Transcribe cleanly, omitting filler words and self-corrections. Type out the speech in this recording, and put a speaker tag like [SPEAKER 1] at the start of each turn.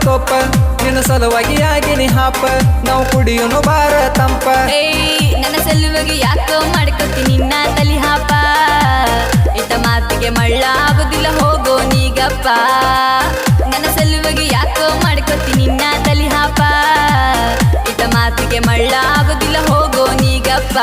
[SPEAKER 1] sofa ನಿನ್ನ ಸಲುವಾಗಿ ಆಗಿನಿ ಹಾಪ ನಾವು ಕುಡಿಯೋನು ಬಾರ ತಂಪ
[SPEAKER 2] ಏಯ್ ನನ್ನ ಸಲುವಾಗಿ ಯಾಕೋ ಮಾಡ್ಕೊತಿ ನಿನ್ನ ತಲಿ ಹಾಪ ಇಟ್ಟ ಮಾತಿಗೆ ಮಳ್ಳ ಆಗೋದಿಲ್ಲ ಹೋಗೋ ನೀಗಪ್ಪ ನನ್ನ ಸಲುವಾಗಿ ಯಾಕೋ ಮಾಡ್ಕೊತಿ ನಿನ್ನ ತಲಿ ಹಾಪ ಇಟ್ಟ ಮಾತಿಗೆ ಮಳ್ಳ ಆಗೋದಿಲ್ಲ ಹೋಗೋ ನೀಗಪ್ಪ